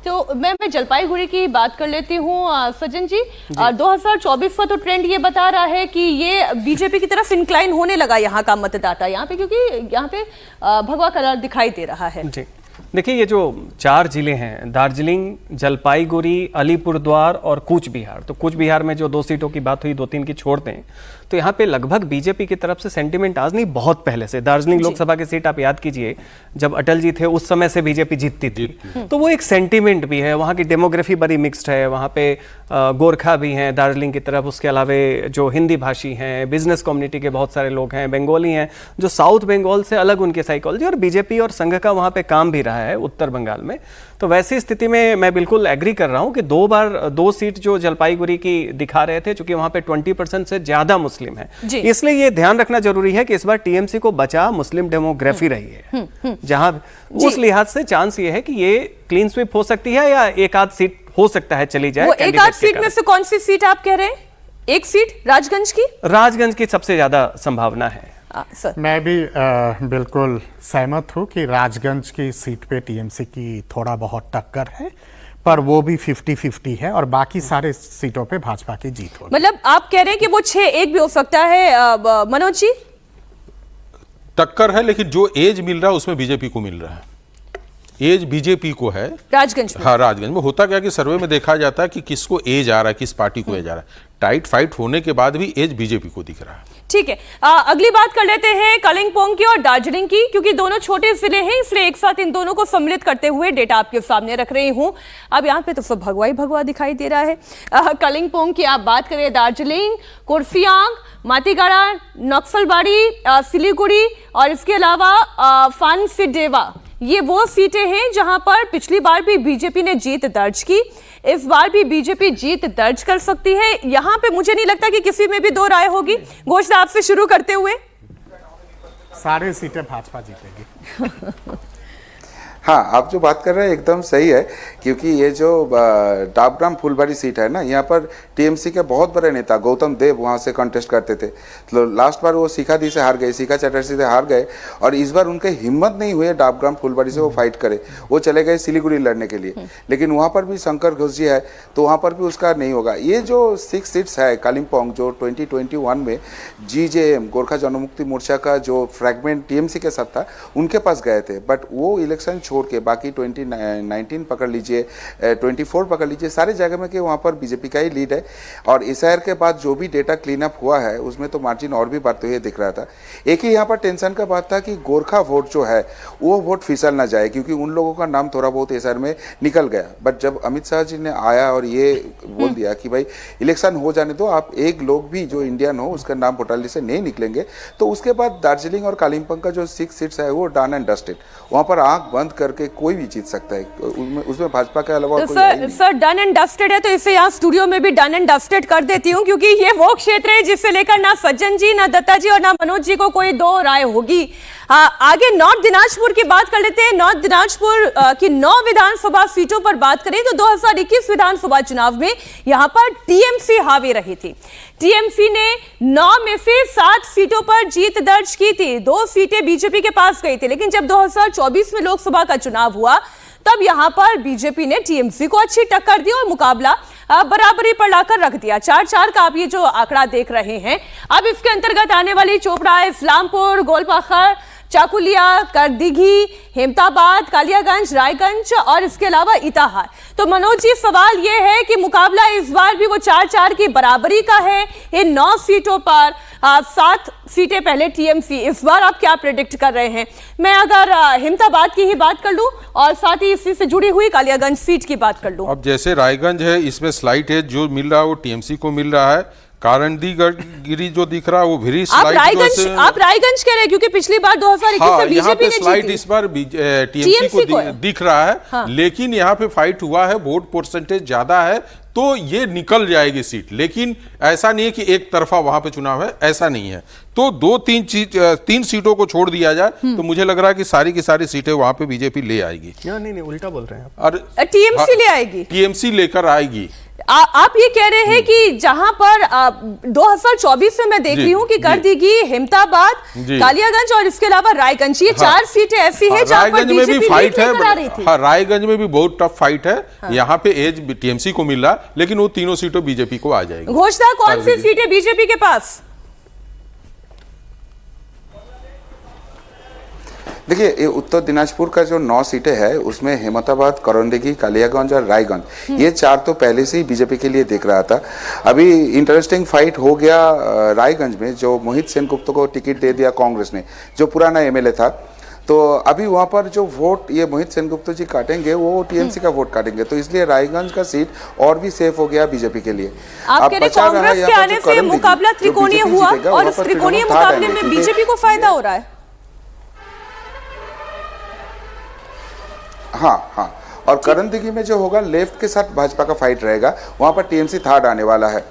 तो मैं जलपाईगुड़ी की बात कर लेती हूँ सज्जन जी। 2024 का तो ट्रेंड ये बता रहा है कि ये बीजेपी की तरफ इंक्लाइन होने लगा यहाँ का मतदाता यहाँ पे, क्योंकि यहाँ पे भगवा कलर दिखाई दे रहा है। जी देखिए, ये जो 4 जिले हैं, दार्जिलिंग, जलपाईगुड़ी, अलीपुरद्वार और कूच बिहार, तो कूच बिहार में जो 2 सीटों की बात हुई, 2-3 की छोड़ दें तो यहाँ पे लगभग बीजेपी की तरफ से सेंटिमेंट आज नहीं, बहुत पहले से। दार्जिलिंग लोकसभा की सीट आप याद कीजिए, जब अटल जी थे उस समय से बीजेपी जीतती थी, तो वो एक सेंटिमेंट भी है। वहाँ की डेमोग्राफी बड़ी मिक्स्ड है, वहाँ पे गोरखा भी हैं दार्जिलिंग की तरफ, उसके अलावा जो हिंदी भाषी हैं, बिजनेस कम्युनिटी के बहुत सारे लोग हैं, बंगाली हैं, जो साउथ बंगाल से अलग उनकी साइकोलॉजी, और बीजेपी और संघ का वहाँ पे काम भी रहा है उत्तर बंगाल में। तो वैसी स्थिति में मैं बिल्कुल एग्री कर रहा हूँ कि 2 बार 2 सीट जो जलपाईगुड़ी की दिखा रहे थे, चूंकि वहाँ पे 20% से ज्यादा मुस्लिम है, इसलिए ये ध्यान रखना जरूरी है कि इस बार टीएमसी को बचा मुस्लिम डेमोग्राफी रही है, जहां उस लिहाज से चांस ये है कि ये क्लीन स्वीप हो सकती है या एक आध सीट हो सकता है चली जाए। वो एक आध सीट में से कौन सी सीट आप कह रहे हैं? एक सीट राजगंज की? राजगंज की सबसे ज्यादा संभावना है। मैं भी बिल्कुल सहमत हूँ कि राजगंज की सीट पे टीएमसी की थोड़ा बहुत टक्कर है, पर वो भी 50-50 है और बाकी सारे सीटों पे भाजपा की जीत होगी। मतलब आप कह रहे हैं कि वो 6-1 भी हो सकता है मनोज जी? टक्कर है, लेकिन जो एज मिल रहा है उसमें बीजेपी को मिल रहा है। एज बीजेपी को है राजगंज में। हाँ, राजगंज में होता क्या कि सर्वे में देखा जाता है कि किसको एज आ रहा है, किस पार्टी को एज आ रहा है। टाइट फाइट होने के बाद भी एज बीजेपी को दिख रहा है। ठीक है, अगली बात कर लेते हैं कालिंपोंग की और दार्जिलिंग की, क्योंकि दोनों छोटे जिले हैं, इसलिए एक साथ इन दोनों को सम्मिलित करते हुए डेटा आपके सामने रख रही हूं। अब यहाँ पे तो सब भगवा ही भगवा दिखाई दे रहा है। कालिंपोंग की आप बात करें, दार्जिलिंग, कुर्सियांग, मातीगाड़ा, नक्सलबाड़ी, सिलीगुड़ी और इसके अलावा फानसिडेवा, ये वो सीटें हैं जहां पर पिछली बार भी बीजेपी ने जीत दर्ज की। इस बार भी बीजेपी जीत दर्ज कर सकती है। यहां पे मुझे नहीं लगता कि किसी में भी 2 राय होगी। घोष आपसे शुरू करते हुए। सारे सीटें भाजपा जीतेगी। हाँ, आप जो बात कर रहे हैं एकदम सही है, क्योंकि ये जो डाबग्राम फुलबाड़ी सीट है ना, यहाँ पर टीएमसी के बहुत बड़े नेता गौतम देव वहाँ से कॉन्टेस्ट करते थे। तो लास्ट बार वो शिखादी से हार गए, शिखा चटर्जी से हार गए, और इस बार उनके हिम्मत नहीं हुई डाबग्राम फुलबाड़ी से वो फाइट करे। वो चले गए सिलीगुड़ी लड़ने के लिए, लेकिन वहाँ पर भी शंकर घोष जी है, तो वहाँ पर भी उसका नहीं होगा। ये जो 6 सीट्स है कालिम्पोंग, जो 2021 में GJM गोरखा जनमुक्ति मोर्चा का जो फ्रैगमेंट टीएमसी के साथ था, उनके पास गए थे, बट वो इलेक्शन छोड़ के बाकी 2019 पकड़ लीजिए, 24 पकड़ लीजिए, सारे जगह में कि वहाँ पर बीजेपी का ही लीड है। और एसआईआर के बाद जो भी डेटा क्लीन अप हुआ है उसमें तो मार्जिन और भी बढ़ते हुए दिख रहा था। एक ही यहाँ पर टेंशन का बात था कि गोरखा वोट जो है वो वोट फिसल ना जाए, क्योंकि उन लोगों का नाम थोड़ा बहुत एसआईआर में निकल गया। बट जब अमित शाह जी ने आया और ये बोल दिया कि भाई इलेक्शन हो जाने दो, आप एक लोग भी जो इंडियन हो उसका नाम वोटर लिस्ट से नहीं निकलेंगे, तो उसके बाद दार्जिलिंग और कालिम्पोंग का जो 6 सीट्स है वो डन एंड डस्टेड। वहाँ पर आंख बंद करके कोई भी जीत सकता है, उसमें भाजपा के अलावा कोई नहीं। सर डन एंड डस्टेड है, तो इसे यहाँ स्टूडियो में भी डन एंड डस्टेड कर देती हूँ, क्योंकि ये वो क्षेत्र है जिससे लेकर ना सज्जन जी, ना दत्ता जी और ना मनोज जी को कोई 2 राय होगी। आगे नॉर्थ दिनाजपुर की बात कर लेते हैं। नॉर्थ दिनाजपुर की 9 विधानसभा सीटों पर बात करें तो 2021 विधानसभा चुनाव में यहाँ पर टीएमसी हावी रही थी। टीएमसी ने 9 में से 7 सीटों पर जीत दर्ज की थी। 2 सीटें बीजेपी के पास गई थी, लेकिन जब 2024 में लोकसभा का चुनाव हुआ तब यहां पर बीजेपी ने टीएमसी को अच्छी टक्कर दी और मुकाबला बराबरी पर लाकर रख दिया। 4-4 का आप ये जो आंकड़ा देख रहे हैं। अब इसके अंतर्गत आने वाली चोपड़ा, इस्लामपुर, गोलपाखर, चाकुलिया, करदिघी, हेमताबाद, कालियागंज, रायगंज और इसके अलावा इटाहार। तो मनोज जी, सवाल ये है कि मुकाबला इस बार भी वो 4-4 की बराबरी का है। ये 9 सीटों पर 7 सीटें पहले टीएमसी, इस बार आप क्या प्रेडिक्ट कर रहे हैं? मैं अगर हेमताबाद की ही बात कर लूं और साथ ही इसी से जुड़ी हुई कालियागंज सीट की बात कर लूं। अब जैसे रायगंज है, इसमें स्लाइट है, जो मिल रहा है वो टीएमसी को मिल रहा है। कारंदीगिरी जो दिख रहा है वो भी आप रायगंज कह रहे हैं, क्योंकि पिछली बार 2021 से बीजेपी ने स्लाइड इस बार टीएमसी को दिख रहा है। हाँ। लेकिन यहाँ पे फाइट हुआ है, वोट परसेंटेज ज्यादा है, तो ये निकल जाएगी सीट। लेकिन ऐसा नहीं है कि एक तरफा वहां पे चुनाव है, ऐसा नहीं है। तो 2-3 सीटों को छोड़ दिया जाए तो मुझे लग रहा है कि सारी की सारी सीटें वहां पे बीजेपी ले आएगी। नहीं, उल्टा बोल रहे हैं और टीएमसी ले आएगी, टीएमसी लेकर आएगी। आप ये कह रहे हैं कि जहां पर 2024 में मैं देख रही हूँ कि कर देगी हिमताबाद, कालियागंज और इसके अलावा रायगंज, ये 4 सीटें ऐसी हैं जहां पर रायगंज में भी फाइट है। थी। हाँ, रायगंज में भी बहुत टफ फाइट है। यहाँ पे एज टीएमसी को मिल रहा, लेकिन वो तीनों सीटों बीजेपी को आ जाएगी। घोषणा कौन सी सीटें बीजेपी के पास? देखिए, ये उत्तर दिनाजपुर का जो 9 सीटें हैं उसमें हेमताबाद, करौंदगी, कालियागंज और रायगंज, ये 4 तो पहले से ही बीजेपी के लिए दिख रहा था। अभी इंटरेस्टिंग फाइट हो गया रायगंज में, जो मोहित सेनगुप्ता को टिकट दे दिया कांग्रेस ने, जो पुराना एमएलए था। तो अभी वहां पर जो वोट ये मोहित सेनगुप्ता जी काटेंगे, वो टीएमसी का वोट काटेंगे, तो इसलिए रायगंज का सीट और भी सेफ हो गया बीजेपी के लिए। आप कह रहे कांग्रेस के आने से मुकाबला त्रिकोणीय हुआ और इस त्रिकोणीय मुकाबले में बीजेपी को फायदा हो रहा है। हाँ, और करंदगी में जो होगा लेफ्ट के साथ भाजपा का फाइट रहेगा, वहां पर टीएमसी थर्ड आने वाला है।